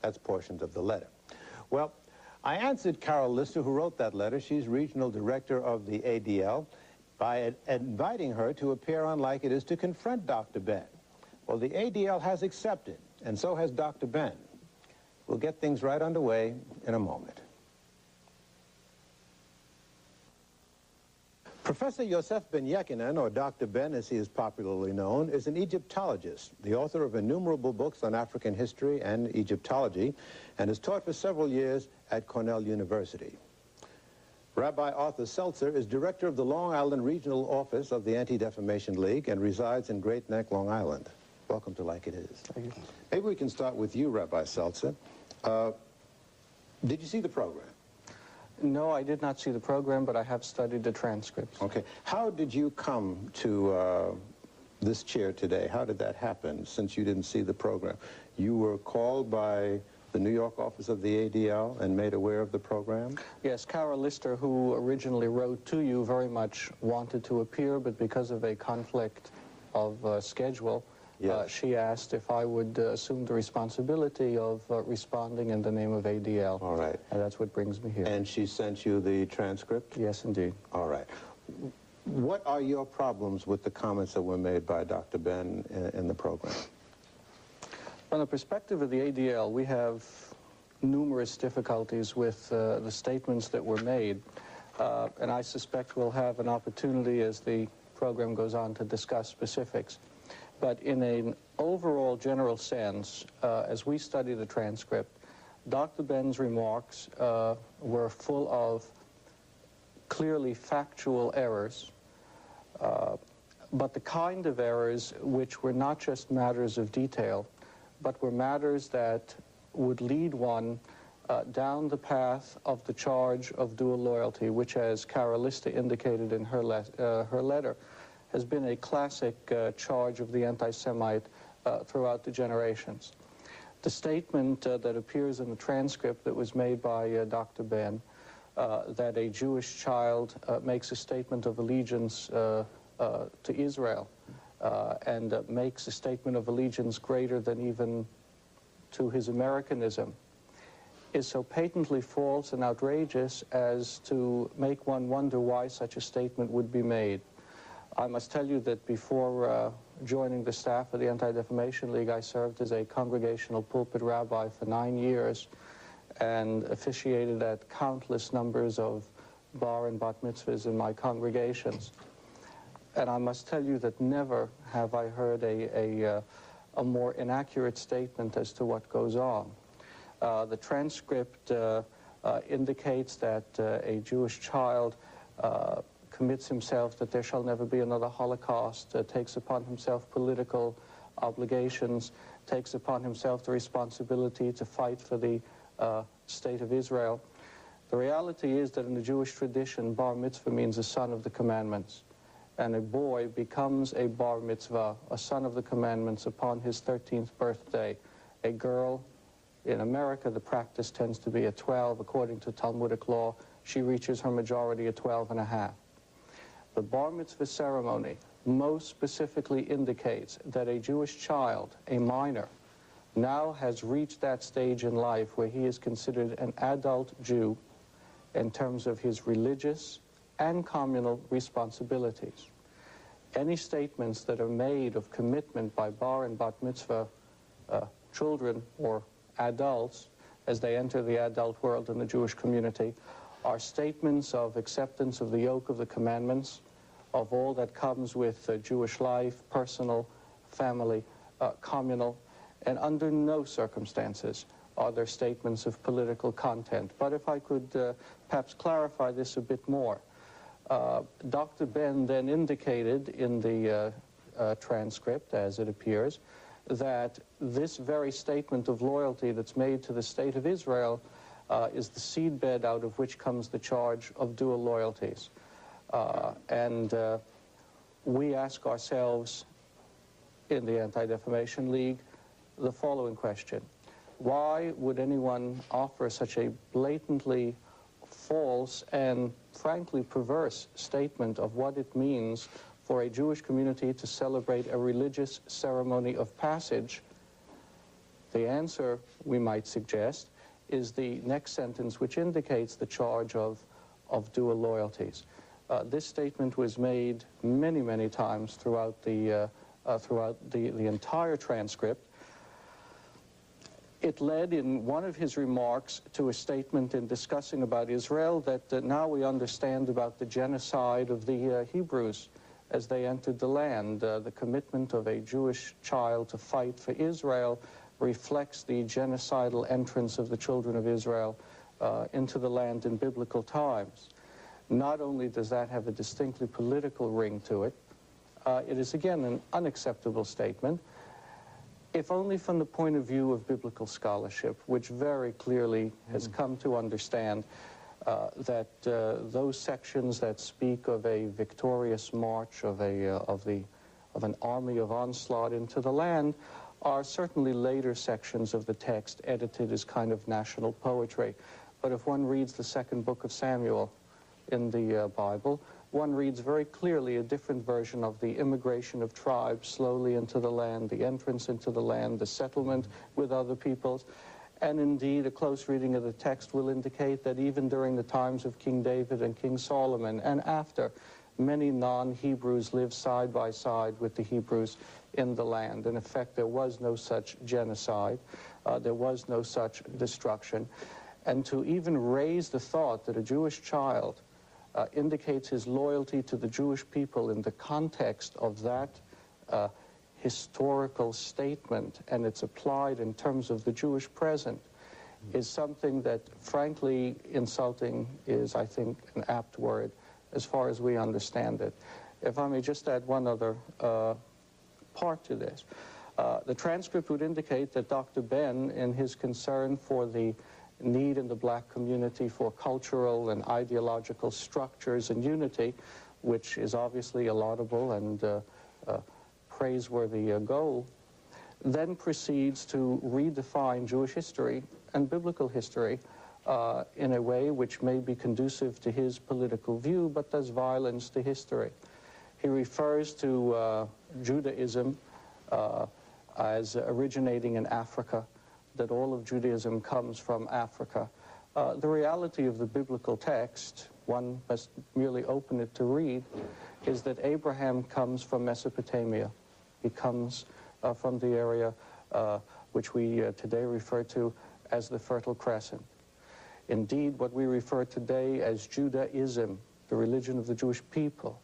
That's portions of the letter. Well, I answered Carol Lister, who wrote that letter. She's regional director of the ADL, by inviting her to appear on Like It Is to confront Dr. Ben. Well, the ADL has accepted, and so has Dr. Ben. We'll get things right underway in a moment. Professor Yosef ben Jochannan, or Dr. Ben as he is popularly known, is an Egyptologist, the author of innumerable books on African history and Egyptology, and has taught for several years at Cornell University. Rabbi Arthur Seltzer is director of the Long Island Regional Office of the Anti-Defamation League and resides in Great Neck, Long Island. Welcome to Like It Is. Thank you. Maybe we can start with you, Rabbi Seltzer. Did you see the program? No, I did not see the program, but I have studied the transcripts. Okay. How did you come to this chair today? How did that happen, since you didn't see the program? You were called by the New York office of the ADL and made aware of the program? Yes, Carol Lister, who originally wrote to you, very much wanted to appear, but because of a conflict of schedule, yes, she asked if I would assume the responsibility of responding in the name of ADL. All right. And that's what brings me here. And she sent you the transcript? Yes, indeed. All right. What are your problems with the comments that were made by Dr. Ben in the program? From the perspective of the ADL, we have numerous difficulties with the statements that were made, and I suspect we'll have an opportunity as the program goes on to discuss specifics. But in an overall general sense, as we study the transcript, Dr. Ben's remarks were full of clearly factual errors, but the kind of errors which were not just matters of detail, but were matters that would lead one down the path of the charge of dual loyalty, which, as Carol Lister indicated in her letter, has been a classic charge of the anti-Semite throughout the generations. The statement that appears in the transcript that was made by Dr. Ben, that a Jewish child makes a statement of allegiance to Israel, and makes a statement of allegiance greater than even to his Americanism, is so patently false and outrageous as to make one wonder why such a statement would be made. I must tell you that before joining the staff of the Anti-Defamation League, I served as a congregational pulpit rabbi for 9 years and officiated at countless numbers of bar and bat mitzvahs in my congregations. And I must tell you that never have I heard a more inaccurate statement as to what goes on. The transcript indicates that a Jewish child commits himself that there shall never be another Holocaust, takes upon himself political obligations, takes upon himself the responsibility to fight for the state of Israel. The reality is that in the Jewish tradition, bar mitzvah means a son of the commandments. And a boy becomes a bar mitzvah, a son of the commandments, upon his 13th birthday. A girl, in America, the practice tends to be at 12. According to Talmudic law, she reaches her majority at 12 and a half. The bar mitzvah ceremony most specifically indicates that a Jewish child, a minor, now has reached that stage in life where he is considered an adult Jew in terms of his religious and communal responsibilities. Any statements that are made of commitment by bar and bat mitzvah children or adults as they enter the adult world in the Jewish community are statements of acceptance of the yoke of the commandments, of all that comes with Jewish life, personal, family, communal, and under no circumstances are there statements of political content. But if I could perhaps clarify this a bit more, Dr. Ben then indicated in the transcript, as it appears, that this very statement of loyalty that's made to the state of Israel is the seedbed out of which comes the charge of dual loyalties. And we ask ourselves in the Anti-Defamation League the following question: why would anyone offer such a blatantly false and frankly perverse statement of what it means for a Jewish community to celebrate a religious ceremony of passage The answer, we might suggest, is the next sentence, which indicates the charge of dual loyalties. This statement was made many, many times throughout the entire transcript. It led in one of his remarks to a statement in discussing about Israel that now we understand about the genocide of the Hebrews as they entered the land. The commitment of a Jewish child to fight for Israel reflects the genocidal entrance of the children of Israel into the land in biblical times. Not only does that have a distinctly political ring to it, it is again an unacceptable statement, if only from the point of view of biblical scholarship, which very clearly has come to understand that those sections that speak of a victorious march of an army of onslaught into the land are certainly later sections of the text edited as kind of national poetry. But if one reads the second book of Samuel in the Bible, one reads very clearly a different version of the immigration of tribes slowly into the land, the entrance into the land, the settlement with other peoples. And indeed, a close reading of the text will indicate that even during the times of King David and King Solomon and after, many non-Hebrews lived side by side with the Hebrews in the land. In effect, there was no such genocide. There was no such destruction. And to even raise the thought that a Jewish child indicates his loyalty to the Jewish people in the context of that historical statement, and it's applied in terms of the Jewish present, is something that, frankly, insulting is, I think, an apt word as far as we understand it. If I may just add one other part to this. The transcript would indicate that Dr. Ben, in his concern for the need in the black community for cultural and ideological structures and unity, which is obviously a laudable and praiseworthy goal, then proceeds to redefine Jewish history and biblical history in a way which may be conducive to his political view, but does violence to history. He refers to Judaism as originating in Africa, that all of Judaism comes from Africa. The reality of the biblical text, one must merely open it to read, is that Abraham comes from Mesopotamia. He comes from the area which we today refer to as the Fertile Crescent. Indeed, what we refer today as Judaism, the religion of the Jewish people,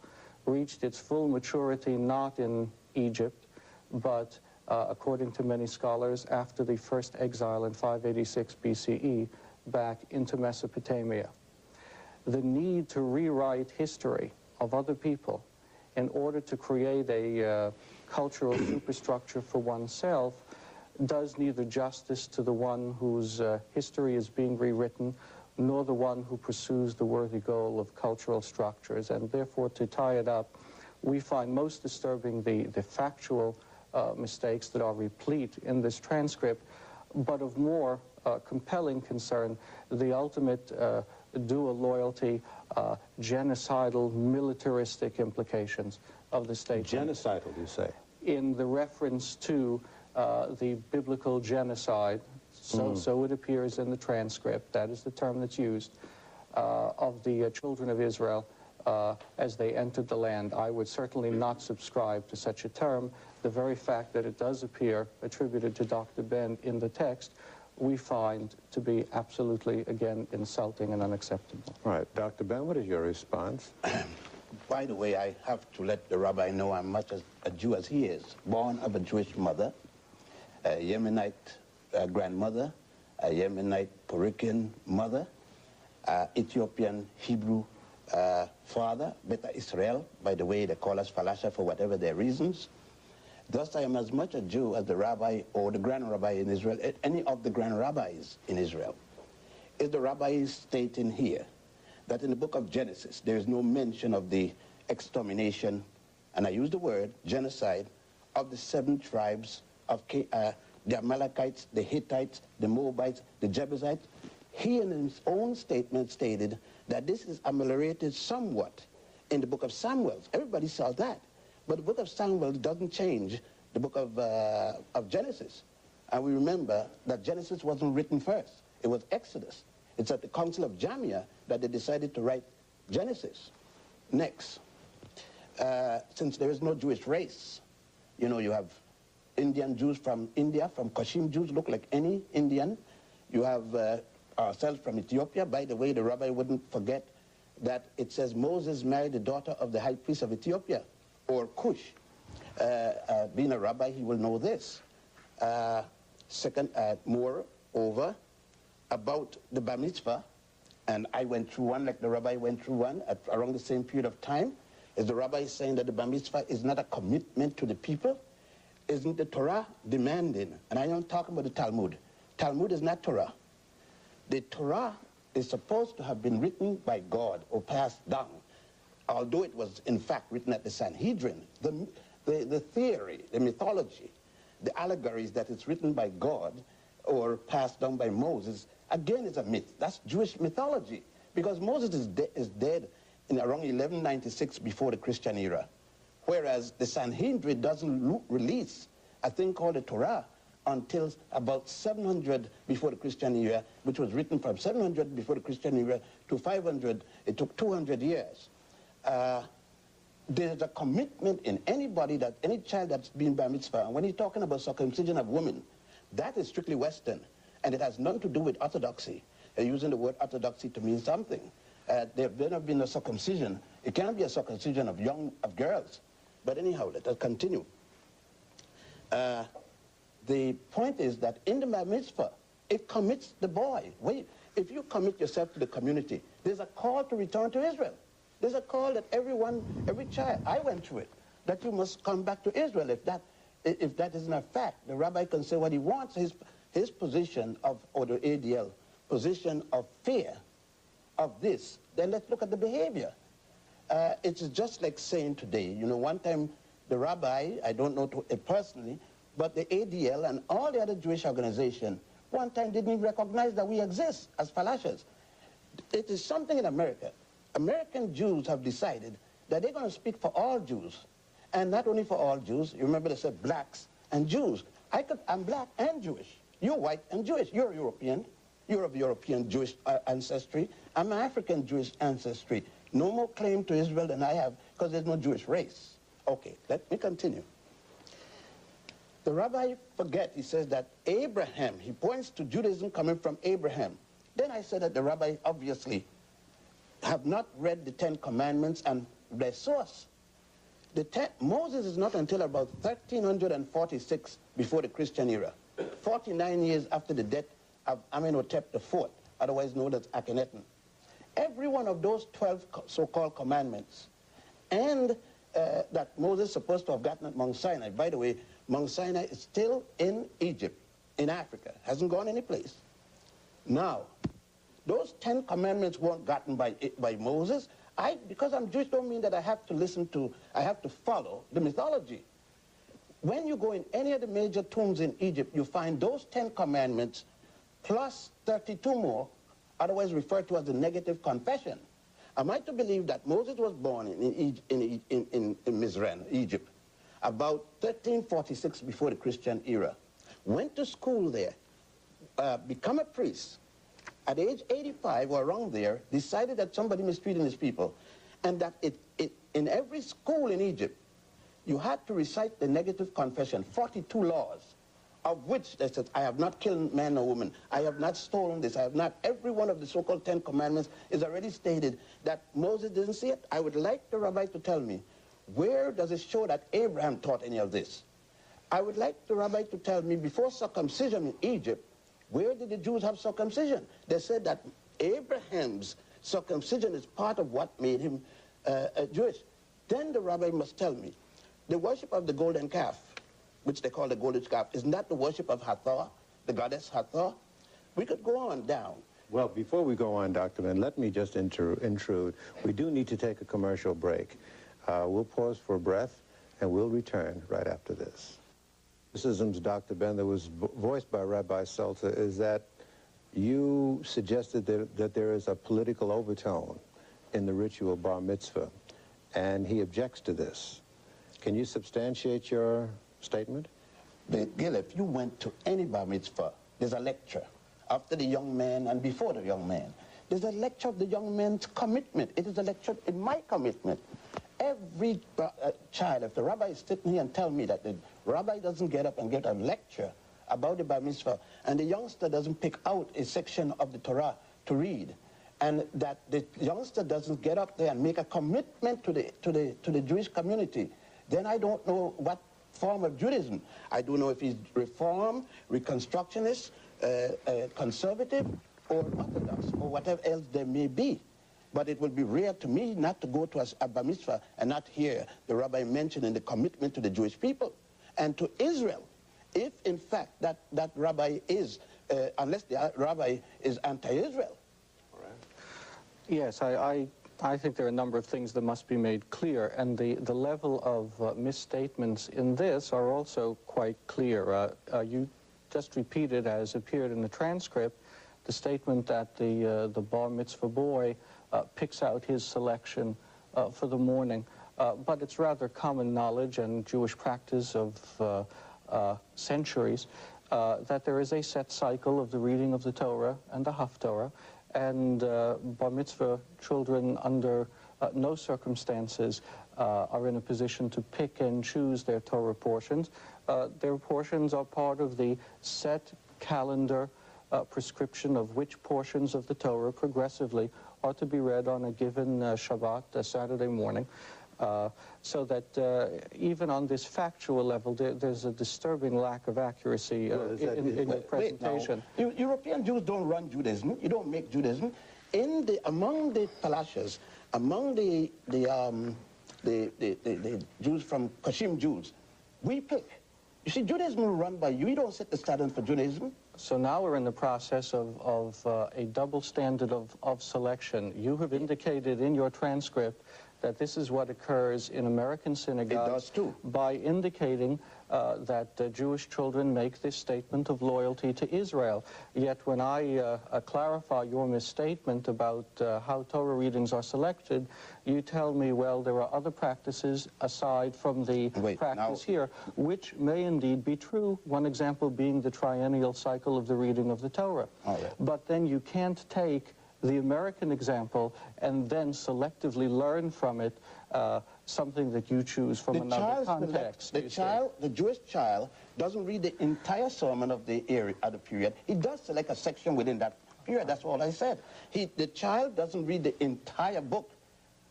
reached its full maturity not in Egypt, but according to many scholars, after the first exile in 586 BCE back into Mesopotamia. The need to rewrite history of other people in order to create a cultural superstructure for oneself does neither justice to the one whose history is being rewritten, nor the one who pursues the worthy goal of cultural structures. And therefore, to tie it up, we find most disturbing the factual mistakes that are replete in this transcript, but of more compelling concern, the ultimate dual loyalty, genocidal, militaristic implications of the statement. Genocidal, you say? In the reference to the biblical genocide, so it appears in the transcript, that is the term that's used, of the children of Israel as they entered the land. I would certainly not subscribe to such a term. The very fact that it does appear attributed to Dr. Ben in the text, we find to be absolutely, again, insulting and unacceptable. Right. Dr. Ben, what is your response? By the way, I have to let the rabbi know I'm much as a Jew as he is. Born of a Jewish mother, a Yemenite grandmother, a Yemenite Puerto Rican mother, Ethiopian Hebrew father, Beta Israel, by the way, they call us Falasha for whatever their reasons. Thus, I am as much a Jew as the rabbi or the grand rabbi in Israel, any of the grand rabbis in Israel. Is the rabbi stating here that in the book of Genesis, there is no mention of the extermination, and I use the word genocide, of the 7 tribes of the Amalekites, the Hittites, the Moabites, the Jebusites. He in his own statement stated that this is ameliorated somewhat in the book of Samuel. Everybody saw that. But the book of Samuel doesn't change the book of Genesis. And we remember that Genesis wasn't written first. It was Exodus. It's at the Council of Jamia that they decided to write Genesis. Next, since there is no Jewish race, you know, you have Indian Jews from India, from Kashim Jews, look like any Indian. You have ourselves from Ethiopia. By the way, the rabbi wouldn't forget that it says Moses married the daughter of the high priest of Ethiopia, or Cush. Being a rabbi, he will know this. Second, moreover, about the bar mitzvah, and I went through one like the rabbi went through one at around the same period of time, is the rabbi saying that the bar mitzvah is not a commitment to the people? Isn't the Torah demanding? And I don't talk about the Talmud. Talmud is not Torah. The Torah is supposed to have been written by God or passed down, although it was in fact written at the Sanhedrin. The theory, the mythology, the allegories that it's written by God or passed down by Moses, again, is a myth. That's Jewish mythology, because Moses is dead in around 1196 before the Christian era, whereas the Sanhedrin doesn't release a thing called the Torah until about 700 before the Christian era, which was written from 700 before the Christian era to 500. It took 200 years. There's a commitment in anybody, that any child that's been bar mitzvah, and when you're talking about circumcision of women, that is strictly Western, and it has nothing to do with orthodoxy. They're using the word orthodoxy to mean something. There's never been a circumcision. It can't be a circumcision of girls. But anyhow, let us continue. The point is that in the bar mitzvah, it commits the boy. Wait, if you commit yourself to the community, there's a call to return to Israel. There's a call that every child, I went through it, that you must come back to Israel. If that isn't a fact, the rabbi can say what he wants. His position of, or the ADL, position of fear of this, then let's look at the behavior. It's just like saying today, you know, one time the rabbi, I don't know personally, but the ADL and all the other Jewish organizations, one time didn't even recognize that we exist as falashas. It is something in America. American Jews have decided that they're going to speak for all Jews. And not only for all Jews, you remember they said blacks and Jews. I'm black and Jewish. You're white and Jewish. You're European. You're of European Jewish ancestry. I'm African Jewish ancestry. No more claim to Israel than I have, because there's no Jewish race. Okay, let me continue. The rabbi he says that Abraham, he points to Judaism coming from Abraham. Then I said that the rabbi obviously have not read the 10 Commandments and their source. Moses is not until about 1346 before the Christian era, 49 years after the death of Amenhotep IV, otherwise known as Akhenaten. Every one of those 12 so-called commandments, and that Moses is supposed to have gotten at Mount Sinai. By the way, Mount Sinai is still in Egypt, in Africa, hasn't gone any place. Now, those 10 commandments weren't gotten by Moses. Because I'm Jewish, don't mean that I have to follow the mythology. When you go in any of the major tombs in Egypt, you find those 10 commandments plus 32 more, otherwise referred to as the negative confession. Am I to believe that Moses was born in Mizraim, Egypt, about 1346 before the Christian era, went to school there, become a priest, at age 85 or around there, decided that somebody mistreated his people, and that in every school in Egypt, you had to recite the negative confession, 42 laws, of which they said, I have not killed man or woman, I have not stolen this, I have not, every one of the so-called 10 commandments is already stated. That Moses didn't see it. I would like the rabbi to tell me, where does it show that Abraham taught any of this? I would like the rabbi to tell me, before circumcision in Egypt, where did the Jews have circumcision? They said that Abraham's circumcision is part of what made him Jewish. Then the rabbi must tell me, the worship of the golden calf, which they call the golden calf, isn't that the worship of Hathor, the goddess Hathor? We could go on down. Well, before we go on, Dr. Ben, let me just intrude. We do need to take a commercial break. We'll pause for breath, and we'll return right after this. Criticisms, Dr. Ben, that was voiced by Rabbi Seltzer, is that you suggested that there is a political overtone in the ritual bar mitzvah, and he objects to this. Can you substantiate your statement? Gil, if you went to any bar mitzvah, there's a lecture after the young man and before the young man. There's a lecture of the young man's commitment. It is a lecture in my commitment. Every child, if the rabbi is sitting here and tell me that the rabbi doesn't get up and get a lecture about the bar mitzvah, and the youngster doesn't pick out a section of the Torah to read, and that the youngster doesn't get up there and make a commitment to the Jewish community, then I don't know what form of Judaism. I don't know if he's Reform, Reconstructionist, Conservative, or Orthodox, or whatever else there may be. But it would be rare to me not to go to a bar mitzvah and not hear the rabbi mentioning the commitment to the Jewish people and to Israel. If, in fact, that rabbi is, unless the rabbi is anti-Israel. Yes, I think there are a number of things that must be made clear, and the level of misstatements in this are also quite clear. You just repeated, as appeared in the transcript, the statement that the bar mitzvah boy picks out his selection for the morning. But it's rather common knowledge and Jewish practice of centuries that there is a set cycle of the reading of the Torah and the Haftorah, and bar mitzvah children under no circumstances are in a position to pick and choose their Torah portions. Their portions are part of the set calendar prescription of which portions of the Torah progressively are to be read on a given Shabbat, a Saturday morning. So that even on this factual level, there's a disturbing lack of accuracy in your presentation. Wait, European Jews don't run Judaism. You don't make Judaism. Among the Palashas, among the Jews from Kashim Jews, we pick. You see, Judaism will run by you. You don't set the standard for Judaism. So now we're in the process of a double standard of selection. You have indicated in your transcript that this is what occurs in American synagogues. It does too. By indicating that Jewish children make this statement of loyalty to Israel. Yet when I clarify your misstatement about how Torah readings are selected, you tell me, well, there are other practices aside from the practice here, which may indeed be true. One example being the triennial cycle of the reading of the Torah. But then you can't take the American example and then selectively learn from it something that you choose from another context. The Jewish child doesn't read the entire sermon of the period. He does select a section within that period. That's all I said. The child doesn't read the entire book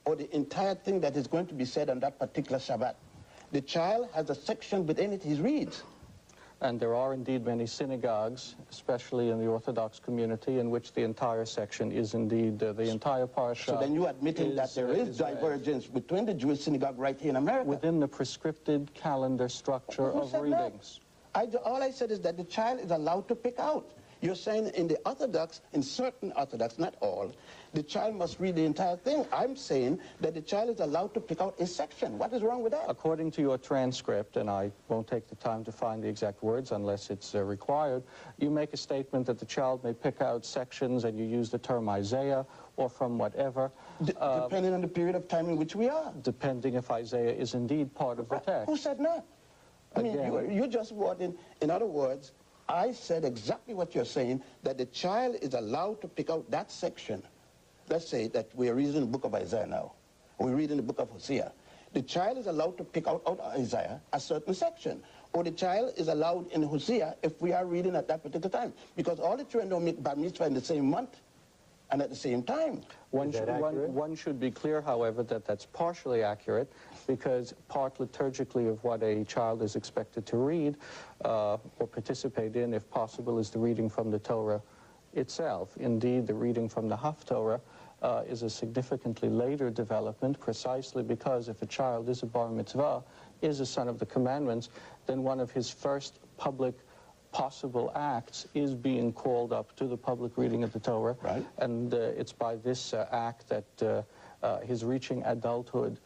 or the entire thing that is going to be said on that particular Shabbat. The child has a section within it he reads. And there are indeed many synagogues, especially in the Orthodox community, in which the entire section is indeed the entire parsha. So then you're admitting that there is divergence between the Jewish synagogue right here in America? Within the prescripted calendar structure of readings. All I said is that the child is allowed to pick out. You're saying in the Orthodox, in certain Orthodox, not all, the child must read the entire thing. I'm saying that the child is allowed to pick out a section. What is wrong with that? According to your transcript, and I won't take the time to find the exact words unless it's required, you make a statement that the child may pick out sections, and you use the term Isaiah or from whatever. Depending on the period of time in which we are. Depending if Isaiah is indeed part of the text. Who said not? I mean, you just brought in other words, I said exactly what you're saying, that the child is allowed to pick out that section. Let's say that we're reading the book of Isaiah now, or we're reading the book of Hosea. The child is allowed to pick out of Isaiah a certain section, or the child is allowed in Hosea if we are reading at that particular time, because all the children don't make bar mitzvah in the same month and at the same time. One should be clear, however, that that's partially accurate, because part liturgically of what a child is expected to read or participate in, if possible, is the reading from the Torah itself. Indeed, the reading from the Haftorah is a significantly later development, precisely because if a child is a bar mitzvah, is a son of the commandments, then one of his first public possible acts is being called up to the public reading of the Torah. Right. And it's by this act that his reaching adulthood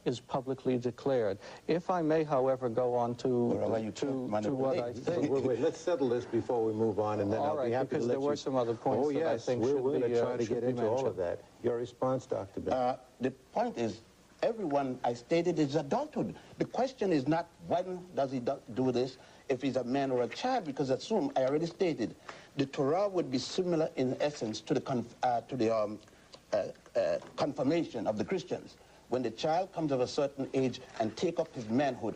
is publicly declared. If I may, however, go on to what I think. Wait, let's settle this before we move on, and then I'll be happy to let you... because there were some other points that I think should be we're going to try to get into all of that. Your response, Dr. Ben? The point is, everyone I stated is adulthood. The question is not when does he do this. if he's a man or a child, because assume, I already stated, the Torah would be similar in essence to the confirmation of the Christians. When the child comes of a certain age and take up his manhood,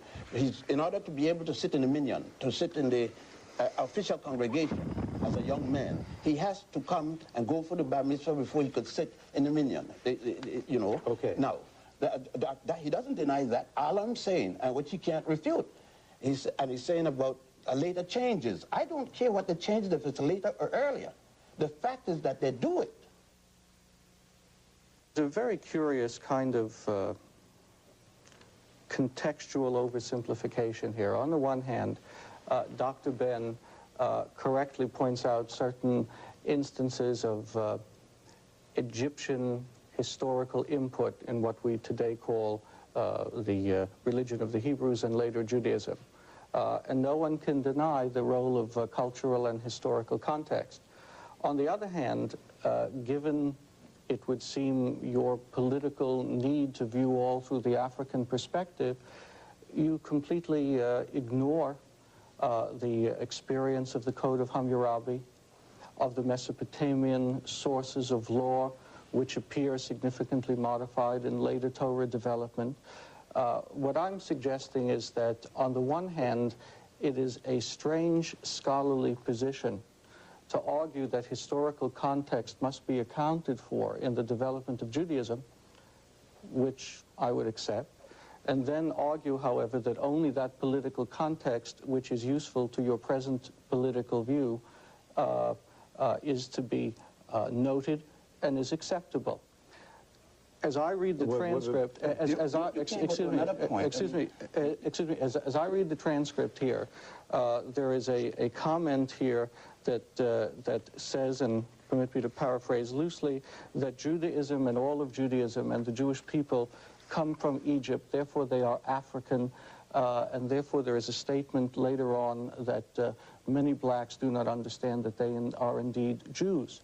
in order to be able to sit in the minyan, to sit in the official congregation as a young man, he has to come and go for the bar mitzvah before he could sit in the minyan. You know. Okay. Now, he doesn't deny that. All I'm saying, and which he can't refute, he's saying about later changes. I don't care what the changes, if it's later or earlier. The fact is that they do it. There's a very curious kind of contextual oversimplification here. On the one hand, Dr. Ben correctly points out certain instances of Egyptian historical input in what we today call the religion of the Hebrews and later Judaism. And no one can deny the role of cultural and historical context. On the other hand, given it would seem your political need to view all through the African perspective, you completely ignore the experience of the Code of Hammurabi, of the Mesopotamian sources of law, which appear significantly modified in later Torah development. What I'm suggesting is that, on the one hand, it is a strange scholarly position to argue that historical context must be accounted for in the development of Judaism, which I would accept, and then argue, however, that only that political context which is useful to your present political view is to be noted and is acceptable. As I read the transcript, as I read the transcript here, there is a comment here that says, and permit me to paraphrase loosely, that Judaism and all of Judaism and the Jewish people come from Egypt, therefore they are African, and therefore there is a statement later on that many blacks do not understand that they are indeed Jews.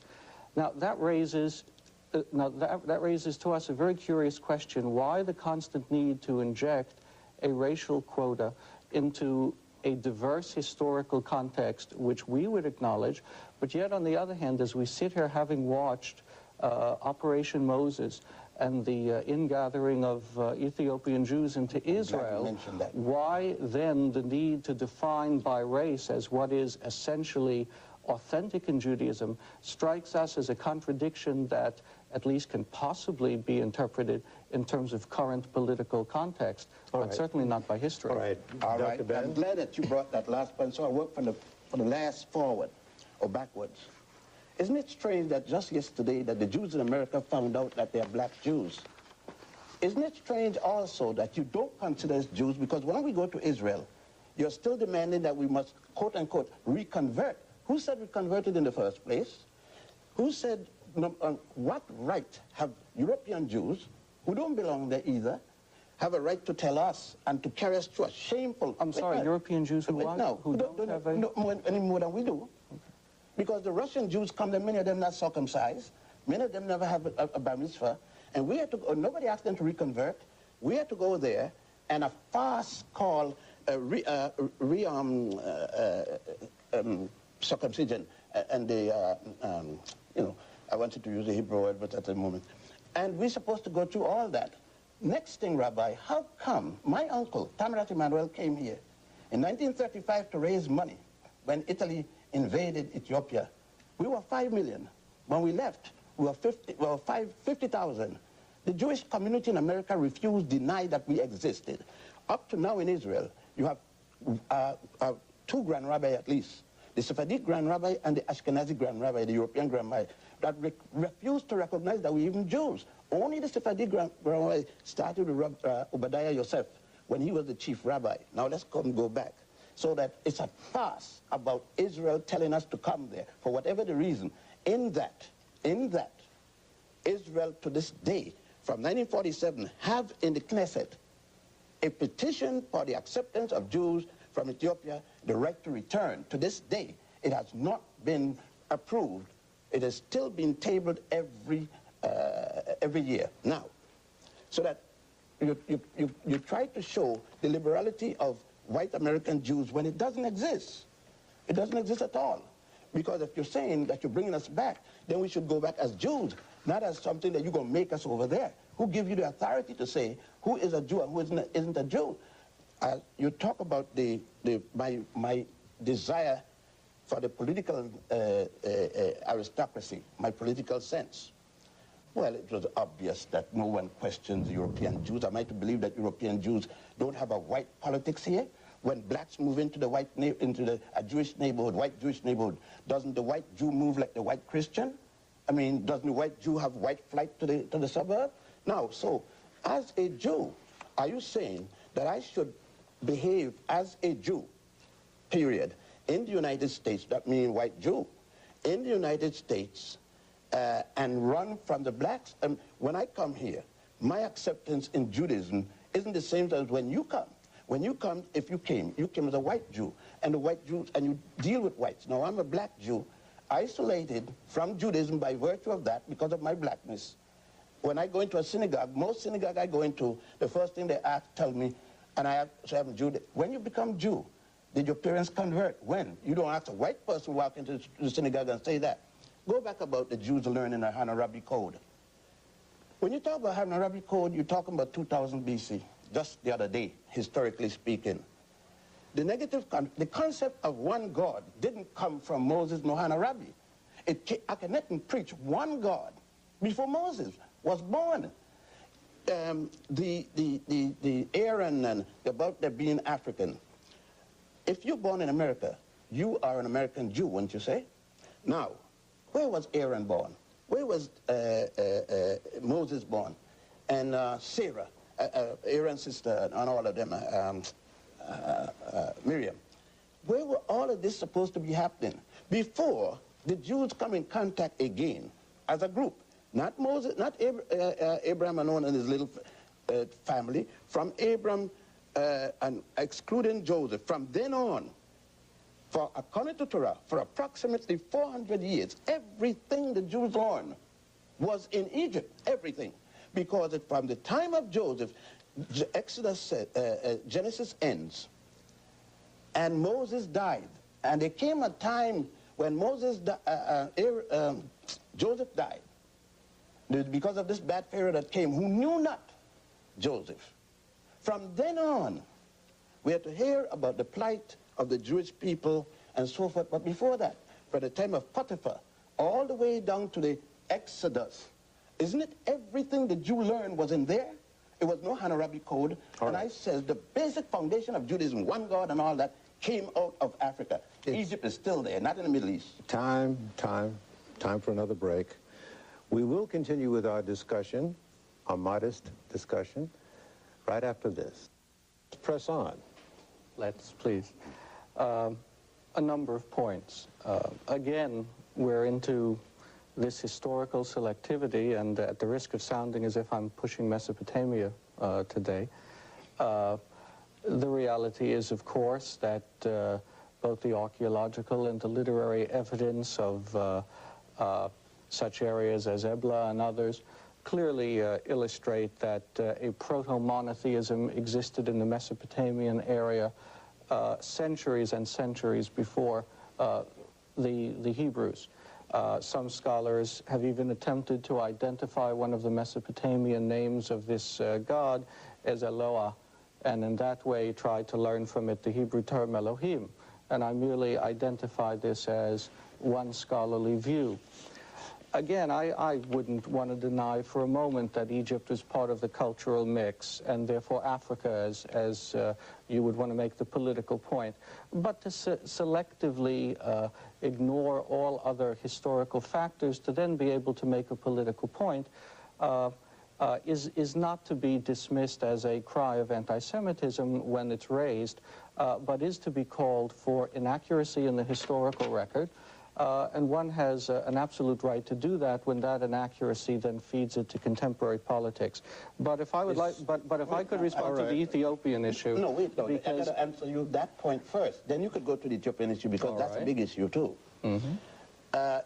Now that raises to us a very curious question: why the constant need to inject a racial quota into a diverse historical context, which we would acknowledge, but yet on the other hand, as we sit here having watched Operation Moses and the ingathering of Ethiopian Jews into Israel, why then the need to define by race as what is essentially authentic in Judaism strikes us as a contradiction that at least can possibly be interpreted in terms of current political context, but certainly not by history. All right. I'm glad that you brought that last point, so I work from the last forward or backwards. Isn't it strange that just yesterday that the Jews in America found out that they are black Jews? Isn't it strange also that you don't consider us Jews, because when we go to Israel, you're still demanding that we must, quote unquote, reconvert. Who said we converted in the first place? Who said, what right have European Jews, who don't belong there either, have a right to tell us and to carry us through a shameful... I'm sorry, European Jews who what? No, who don't have a... No, any more than we do. Okay. Because the Russian Jews come there, many of them not circumcised, many of them never have a bar mitzvah, and we had to, nobody asked them to reconvert. We had to go there, and a farce called circumcision, and the, you know, I wanted to use the Hebrew word, but at the moment. And we're supposed to go through all that. Next thing, Rabbi, how come my uncle, Tamarat Emmanuel, came here in 1935 to raise money when Italy invaded Ethiopia? We were 5 million. When we left, we were 50,000. The Jewish community in America refused, denied that we existed. Up to now in Israel, you have 2 Grand Rabbi at least. The Sephardic Grand Rabbi and the Ashkenazi Grand Rabbi, the European Grand Rabbi, that refused to recognize that we're even Jews. Only the Sephardic Grand Rabbi started with Obadiah Yosef when he was the chief rabbi. Now let's go back. So that it's a farce about Israel telling us to come there for whatever the reason. In that, Israel to this day, from 1947, have in the Knesset a petition for the acceptance of Jews from Ethiopia, the right to return. To this day, it has not been approved. It is still being tabled every year. Now, so that you try to show the liberality of white American Jews when it doesn't exist. It doesn't exist at all. Because if you're saying that you're bringing us back, then we should go back as Jews, not as something that you're going to make us over there. Who give you the authority to say who is a Jew and who isn't a Jew? You talk about my desire for the political aristocracy, my political sense. Well, it was obvious that no one questions European Jews. Am I to believe that European Jews don't have a white politics here? When blacks move into a Jewish neighborhood, white Jewish neighborhood, doesn't the white Jew move like the white Christian? I mean, doesn't the white Jew have white flight to the suburb? Now, so as a Jew, are you saying that I should behave as a Jew, period, in the United States, that means white Jew, in the United States, and run from the blacks? When I come here, my acceptance in Judaism isn't the same as when you come. When you come, if you came as a white Jew, and the white Jews, and you deal with whites. Now, I'm a black Jew, isolated from Judaism by virtue of that, because of my blackness. When I go into a synagogue, most synagogue I go into, the first thing they tell me, and I say I'm Jew, when you become Jew, did your parents convert? When? You don't ask a white person walk into the synagogue and say that. Go back about the Jews learning the Hammurabi Code. When you talk about Hammurabi Code, you're talking about 2000 BC, just the other day, historically speaking. The concept of one God didn't come from Moses nor Hammurabi. Akhenaten preached one God before Moses was born. The Aaron and about their being African. If you're born in America, you are an American Jew, wouldn't you say? Now, where was Aaron born? Where was Moses born? And Sarah, Aaron's sister, and all of them, Miriam. Where were all of this supposed to be happening? Before the Jews come in contact again as a group. Not Moses, not Abraham alone and his little family. From Abraham and excluding Joseph. From then on, according to Torah, for approximately 400 years, everything the Jews learned was in Egypt. Everything. Because from the time of Joseph, Genesis ends, and Moses died. And there came a time when Joseph died. Because of this bad Pharaoh that came, who knew not Joseph. From then on, we had to hear about the plight of the Jewish people and so forth. But before that, from the time of Potiphar, all the way down to the Exodus, isn't it everything the Jew learned was in there? It was no Hammurabi Code. And I says the basic foundation of Judaism, one God and all that, came out of Africa. Egypt is still there, not in the Middle East. Time for another break. We will continue with our discussion, our modest discussion, right after this. Let's press on. Let's, please. A number of points. Again, we're into this historical selectivity, and at the risk of sounding as if I'm pushing Mesopotamia today, the reality is, of course, that both the archaeological and the literary evidence of such areas as Ebla and others clearly illustrate that a proto-monotheism existed in the Mesopotamian area centuries and centuries before the Hebrews. Some scholars have even attempted to identify one of the Mesopotamian names of this god as Eloah, and in that way tried to learn from it the Hebrew term Elohim. And I merely identify this as one scholarly view. Again, I wouldn't want to deny for a moment that Egypt was part of the cultural mix, and therefore Africa, as you would want to make the political point. But to selectively ignore all other historical factors to then be able to make a political point is not to be dismissed as a cry of anti-Semitism when it's raised, but is to be called for inaccuracy in the historical record. And one has an absolute right to do that when that inaccuracy then feeds it to contemporary politics. But if I would but if I could respond to the Ethiopian issue. No, wait, no, I got to answer you that point first. Then you could go to the Ethiopian issue, because that's a big issue too. Mm-hmm.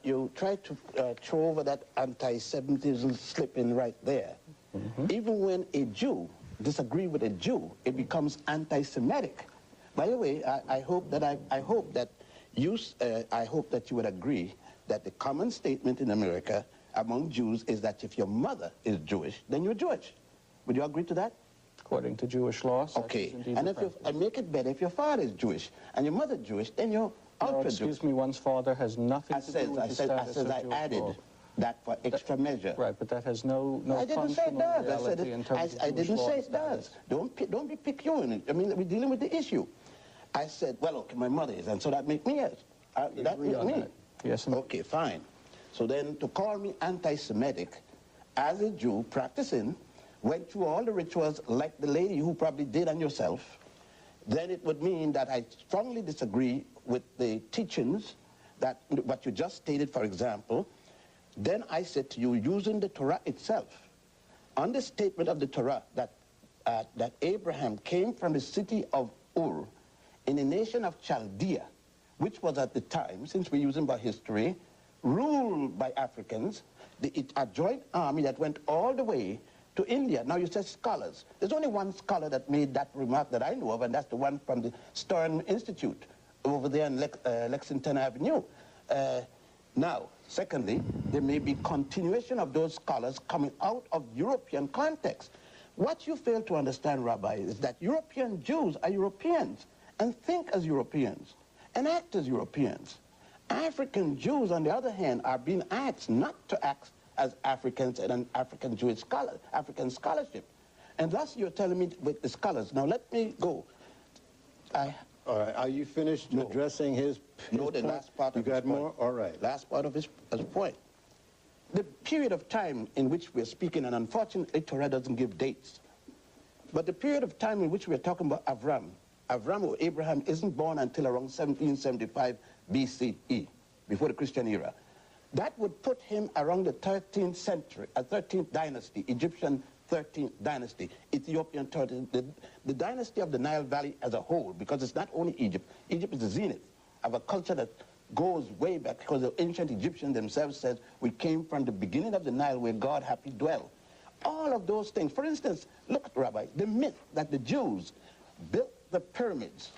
You try to throw over that anti-Semitism slipping right there. Mm-hmm. Even when a Jew disagrees with a Jew, it becomes anti-Semitic. By the way, I hope that I hope that you would agree that the common statement in America among Jews is that if your mother is Jewish, then you're Jewish. Would you agree to that? According to Jewish law, okay. And if I make it better, if your father is Jewish and your mother Jewish, then you're ultra Jewish. Excuse me, one's father has nothing to do with the status of I Jewish added law. That for extra measure. Right, but that has no I didn't say it does. I didn't say it status. does. Don't be peculiar. I mean, we're dealing with the issue. I said, well, okay, my mother is, and so that makes me yes. That makes me. That. Yes. Okay, fine. So then to call me anti-Semitic as a Jew practicing, went through all the rituals like the lady who probably did on yourself, then it would mean that I strongly disagree with the teachings that what you just stated, for example. Then I said to you, using the Torah itself, on the statement of the Torah that Abraham came from the city of Ur in the nation of Chaldea, which was at the time, since we're using by history, ruled by Africans, a joint army that went all the way to India. Now you said scholars. There's only one scholar that made that remark that I know of, and that's the one from the Stern Institute over there in Lexington Avenue. Now, secondly, there may be continuation of those scholars coming out of European context. What you fail to understand, Rabbi, is that European Jews are Europeans and think as Europeans and act as Europeans. African Jews, on the other hand, are being asked not to act as Africans and an African Jewish scholar, African scholarship. And thus you're telling me with the scholars. Now let me go. All right, are you finished addressing his No, the point? last part of you his got more? point. All right. Last part of his point. The period of time in which we're speaking, and unfortunately Torah doesn't give dates, but the period of time in which we're talking about Avram or Abraham isn't born until around 1775 BCE, before the Christian era. That would put him around the 13th century, 13th dynasty, Egyptian 13th dynasty, Ethiopian 13th, the dynasty of the Nile Valley as a whole, because it's not only Egypt. Egypt is the zenith of a culture that goes way back, because the ancient Egyptians themselves said, we came from the beginning of the Nile where God happy dwell. All of those things. For instance, look at Rabbi, the myth that the Jews built the pyramids.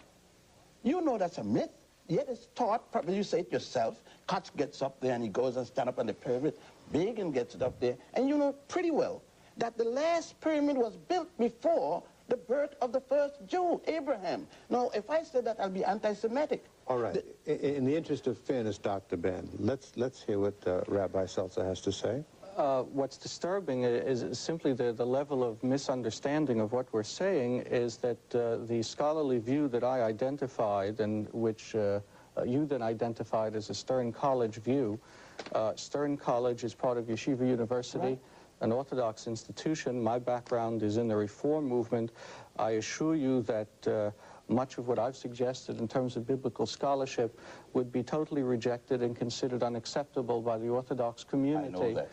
You know that's a myth. Yet it's taught, probably you say it yourself, Koch gets up there and he goes and stands up on the pyramid, Begin gets it up there, and you know pretty well that the last pyramid was built before the birth of the first Jew, Abraham. Now, if I say that, I'll be anti-Semitic. All right. In the interest of fairness, Dr. Ben, let's hear what Rabbi Seltzer has to say. What's disturbing is simply the level of misunderstanding of what we're saying is that the scholarly view that I identified and which you then identified as a Stern College view. Stern College is part of Yeshiva University, right, an Orthodox institution. My background is in the Reform movement. I assure you that much of what I've suggested in terms of biblical scholarship would be totally rejected and considered unacceptable by the Orthodox community. I know that.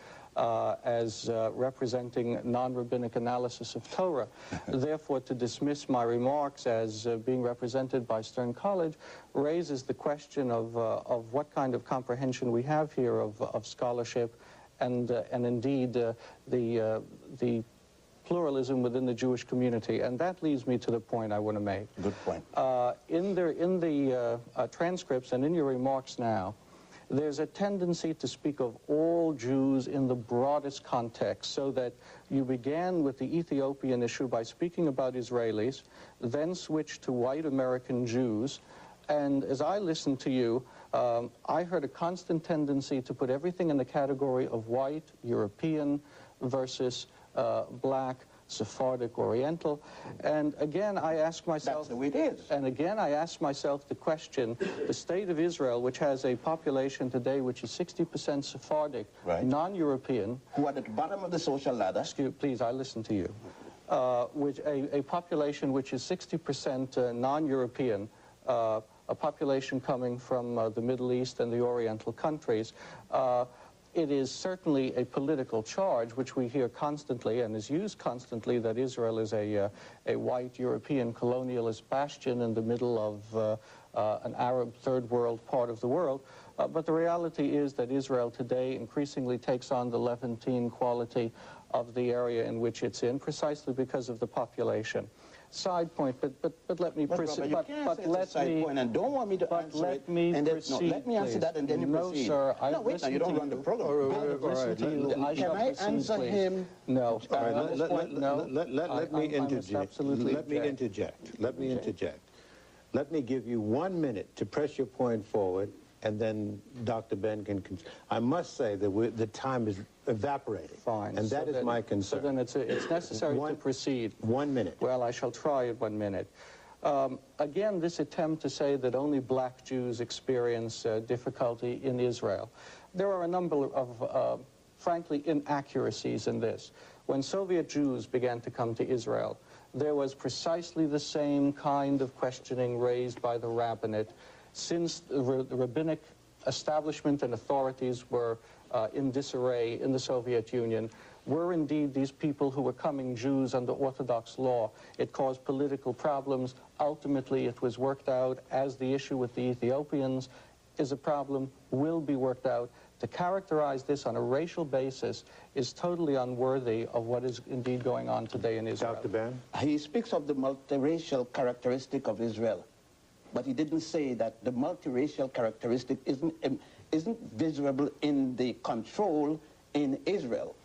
As representing non-rabbinic analysis of Torah. Therefore, to dismiss my remarks as being represented by Stern College raises the question of what kind of comprehension we have here of scholarship and indeed the pluralism within the Jewish community. And that leads me to the point I want to make. Good point. In the transcripts and in your remarks now, there's a tendency to speak of all Jews in the broadest context, so that you began with the Ethiopian issue by speaking about Israelis, then switched to white American Jews, and as I listened to you, I heard a constant tendency to put everything in the category of white, European versus black, Sephardic, Oriental. And again, I ask myself... That's the way it is. And again, I ask myself the question, the state of Israel, which has a population today which is 60% Sephardic, right, non-European... Who are at the bottom of the social ladder. Excuse, please, I listen to you. Which a population which is 60% non-European, a population coming from the Middle East and the Oriental countries, it is certainly a political charge, which we hear constantly and is used constantly, that Israel is a white European colonialist bastion in the middle of an Arab third world part of the world. But the reality is that Israel today increasingly takes on the Levantine quality of the area in which it's in, precisely because of the population. side point, but let me proceed. But let me point and don't want me to answer let it. Me and proceed, then, no, let me answer that and then you no, proceed. Sir, no, wait, now you don't run the program. Can I answer him? No. Let me interject. Let me interject. Let me give you 1 minute to press your point forward, and then Dr. Ben can... I must say that the time is evaporating. Fine. And that is my concern. So then it's necessary to proceed. 1 minute. Well, I shall try it 1 minute. Again, this attempt to say that only black Jews experience difficulty in Israel. There are a number of, frankly, inaccuracies in this. When Soviet Jews began to come to Israel, there was precisely the same kind of questioning raised by the rabbinate. Since the rabbinic establishment and authorities were in disarray in the Soviet Union, were indeed these people who were coming Jews under Orthodox law. It caused political problems. Ultimately, it was worked out as the issue with the Ethiopians is a problem, will be worked out. To characterize this on a racial basis is totally unworthy of what is indeed going on today in Israel. Dr. Ben? He speaks of the multiracial characteristic of Israel, but he didn't say that the multiracial characteristic isn't visible in the control in Israel.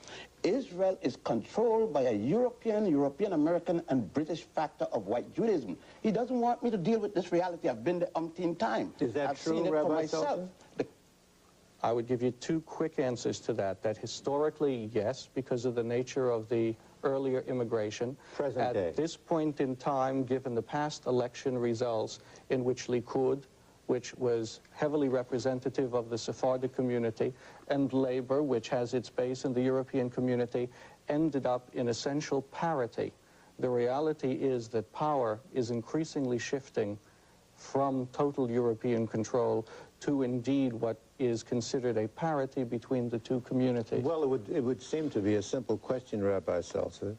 Israel is controlled by a European American, and British factor of white Judaism. He doesn't want me to deal with this reality. I've been there umpteen times. Is that I've true, seen it Rabbi for myself. I would give you two quick answers to that. That historically, yes, because of the nature of the earlier immigration. Present day. At this point in time, given the past election results in which Likud, which was heavily representative of the Sephardic community, and Labour, which has its base in the European community, ended up in essential parity. The reality is that power is increasingly shifting from total European control to indeed what is considered a parity between the two communities. Well, it would seem to be a simple question, Rabbi Seltzer.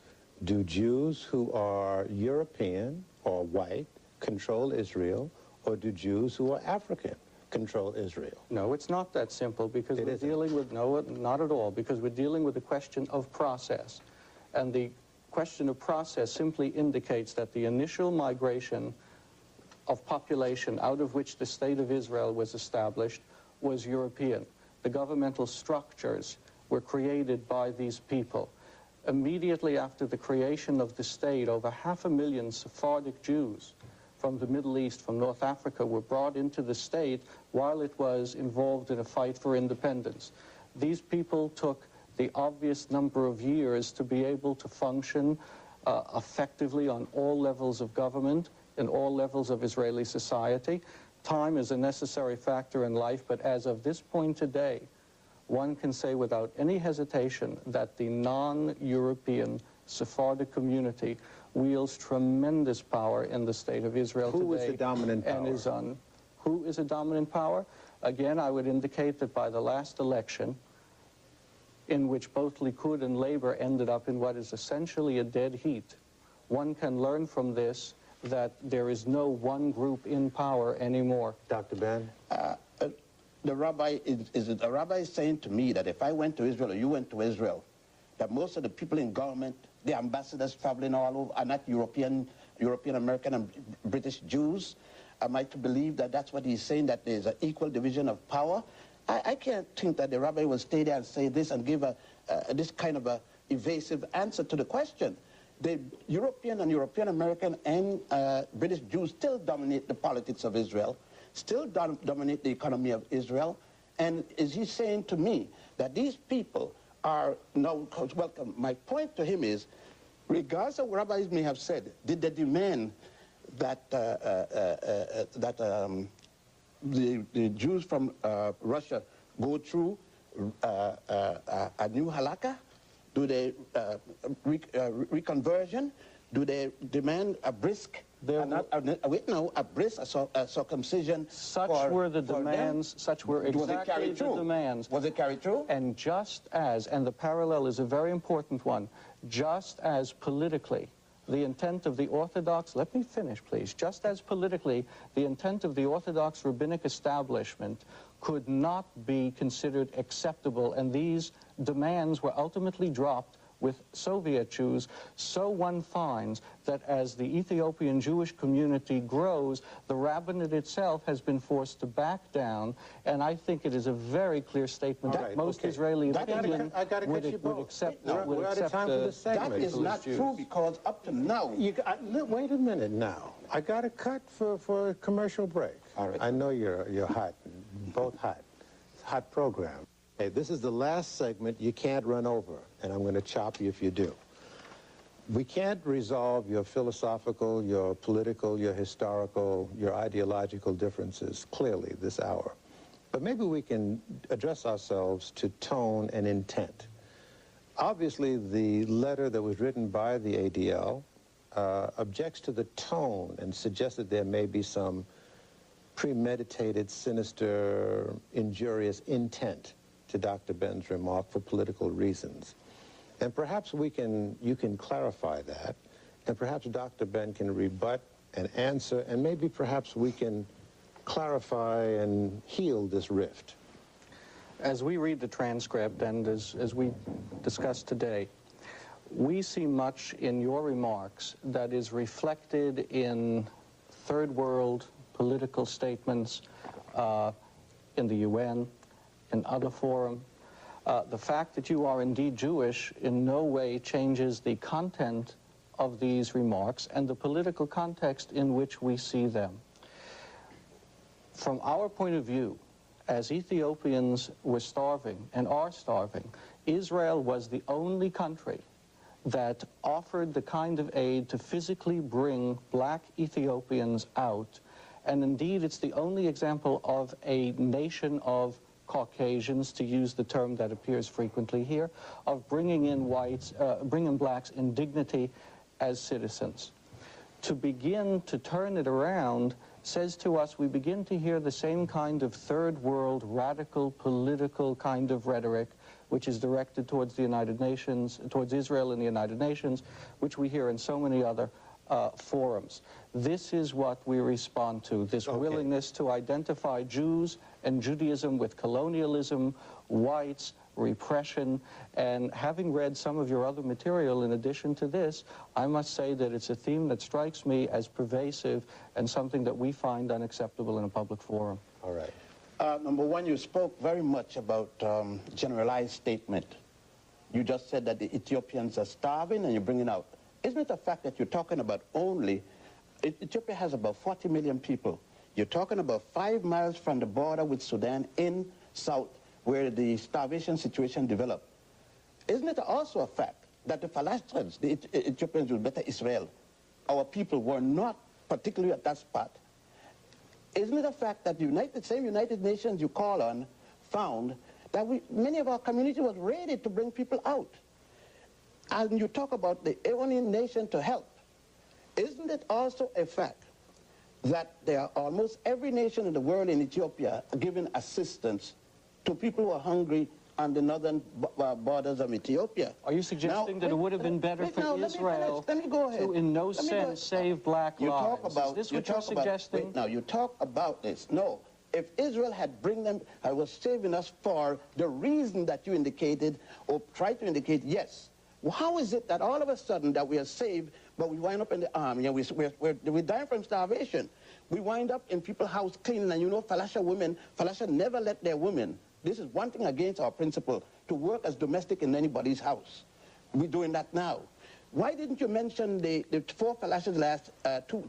Do Jews who are European or white control Israel, or do Jews who are African control Israel? No, it's not that simple, because we're dealing with, no, not at all, because we're dealing with the question of process. And the question of process simply indicates that the initial migration of population out of which the state of Israel was established was European. The governmental structures were created by these people. Immediately after the creation of the state, over 500,000 Sephardic Jews from the Middle East, from North Africa, were brought into the state while it was involved in a fight for independence. These people took the obvious number of years to be able to function effectively on all levels of government, in all levels of Israeli society. Time is a necessary factor in life, but as of this point today, one can say without any hesitation that the non-European Sephardic community wields tremendous power in the state of Israel today. Who is the dominant power? And is on. Who is a dominant power? Again, I would indicate that by the last election, in which both Likud and Labour ended up in what is essentially a dead heat, one can learn from this that there is no one group in power anymore. Dr. Ben? The rabbi is saying to me that if I went to Israel or you went to Israel, that most of the people in government, the ambassadors traveling all over, are not European American and British Jews. Am I to believe that that's what he's saying, that there's an equal division of power? I can't think that the rabbi will stay there and say this and give this kind of a evasive answer to the question. The European and European American and British Jews still dominate the politics of Israel, still dominate the economy of Israel. And is he saying to me that these people are now welcome? My point to him is, regardless of what rabbis may have said, did they demand that the Jews from Russia go through a new halakha? Do they reconversion? Do they demand a brisk, a brisk circumcision? Such were the demands. Such were exactly the demands. Was it carried through? And just as, and the parallel is a very important one, just as politically the intent of the Orthodox, let me finish please, just as politically the intent of the Orthodox rabbinic establishment could not be considered acceptable, and these demands were ultimately dropped with Soviet Jews, so one finds that as the Ethiopian Jewish community grows, the rabbinate itself has been forced to back down, and I think it is a very clear statement that most Israeli opinion would accept. We're out of time for this segment. That is not true, because up to now... Wait a minute now. I got a cut for a commercial break. All right. I know you're hot, both hot. It's a hot program. Hey, this is the last segment you can't run over, and I'm going to chop you if you do. We can't resolve your philosophical, your political, your historical, your ideological differences clearly this hour. But maybe we can address ourselves to tone and intent. Obviously, the letter that was written by the ADL objects to the tone and suggests that there may be some premeditated, sinister, injurious intent to Dr. Ben's remark for political reasons. And perhaps you can clarify that, and perhaps Dr. Ben can rebut and answer, and maybe perhaps we can clarify and heal this rift. As we read the transcript, and as we discussed today, we see much in your remarks that is reflected in third world political statements in the UN, in other forums. The fact that you are indeed Jewish in no way changes the content of these remarks and the political context in which we see them. From our point of view, as Ethiopians were starving and are starving, Israel was the only country that offered the kind of aid to physically bring black Ethiopians out. And indeed, it's the only example of a nation of Caucasians, to use the term that appears frequently here, of bringing in whites, bringing blacks in dignity as citizens. To begin to turn it around says to us, we begin to hear the same kind of third world, radical, political kind of rhetoric, which is directed towards the United Nations, towards Israel and the United Nations, which we hear in so many other forums. This is what we respond to, this willingness to identify Jews and Judaism with colonialism, whites, repression, and having read some of your other material in addition to this, I must say that it's a theme that strikes me as pervasive and something that we find unacceptable in a public forum. All right. Number one, you spoke very much about generalized statement. You just said that the Ethiopians are starving and you're bringing out. Isn't it a fact that you're talking about only, Ethiopia has about 40 million people. You're talking about 5 miles from the border with Sudan in south, where the starvation situation developed. Isn't it also a fact that the Palestinians, the Ethiopians with better Israel, our people were not particularly at that spot? Isn't it a fact that the same United Nations you call on found that many of our community was ready to bring people out? And you talk about the only nation to help. Isn't it also a fact that there are almost every nation in the world in Ethiopia giving assistance to people who are hungry on the northern borders of Ethiopia? Are you suggesting that it would have been better for Israel to, in no sense, save black lives? Is this what you're suggesting? Wait, now, you talk about this. No. If Israel had bring them, I was saving us for the reason that you indicated, or tried to indicate, yes. Well, how is it that all of a sudden that we are saved, but we wind up in the army, and we're dying from starvation? We wind up in people's house cleaning, and you know, Falasha women, Falasha never let their women, this is one thing against our principle, to work as domestic in anybody's house. We're doing that now. Why didn't you mention the 4 Falashas last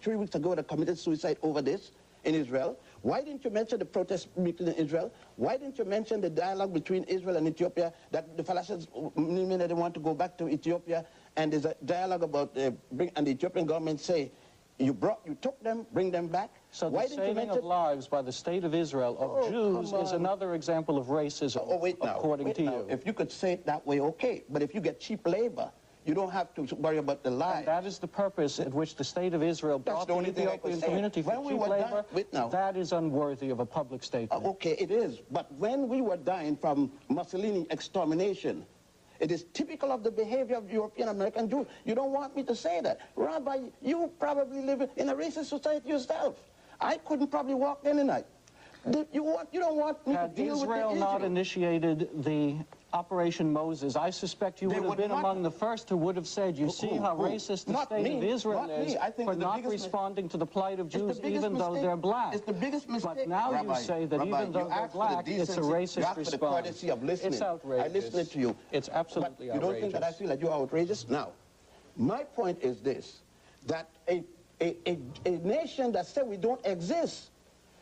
3 weeks ago that committed suicide over this in Israel? Why didn't you mention the protest meeting in Israel? Why didn't you mention the dialogue between Israel and Ethiopia, that the Falashas they want to go back to Ethiopia, and there's a dialogue about, and the Ethiopian government say, you took them, bring them back? So the saving of lives by the state of Israel of Jews is another example of racism, according to you. If you could say it that way, okay. But if you get cheap labor, you don't have to worry about the lives. And that is the purpose at which the state of Israel brought the Ethiopian community for cheap labor. That is unworthy of a public statement. Okay, it is. But when we were dying from Mussolini extermination, it is typical of the behavior of European American Jews. You don't want me to say that. Rabbi, you probably live in a racist society yourself. I couldn't probably walk any night. You don't want me to Had deal with the Israel not initiated the Operation Moses, I suspect you would have been among the first who would have said, you see how racist the state of Israel is for not responding to the plight of Jews even though they're black. It's the biggest mistake. But now Rabbi, you say that even though they're black, it's a racist response. For the courtesy of listening. It's outrageous. I listened to you. It's absolutely outrageous. You don't think that I feel that you're outrageous? Now, my point is this, that a nation that said we don't exist,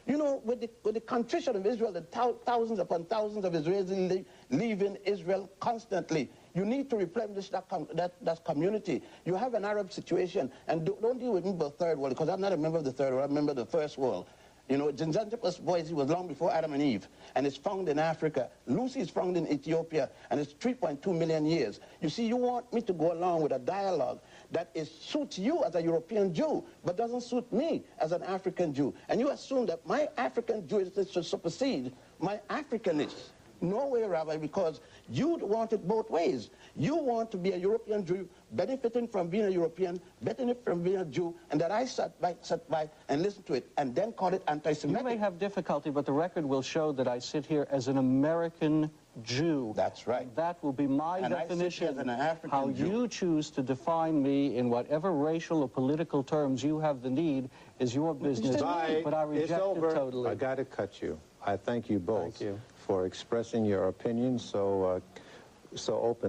you know, with the contrition of Israel, the thousands upon thousands of Israelis leaving Israel constantly, you need to replenish that community. You have an Arab situation, and don't deal with me about the third world, because I'm not a member of the third world, I'm a member of the first world. You know, Ginjanjapus Boise was long before Adam and Eve, and it's found in Africa. Lucy is found in Ethiopia, and it's 3.2 million years. You see, you want me to go along with a dialogue that suits you as a European Jew, but doesn't suit me as an African Jew. And you assume that my African Jewishness should supersede my Africanness. No way, Rabbi, because you want it both ways. You want to be a European Jew, benefiting from being a European, benefiting from being a Jew, and that I sat by and listened to it, and then call it anti-Semitic. You may have difficulty, but the record will show that I sit here as an American Jew. That's right. And that will be my definition. I sit here as an African How Jew. you choose to define me in whatever racial or political terms you have the need is your business. Bye. But I reject It's over. it totally. I got to cut you. I thank you both Thank you. for expressing your opinions so openly.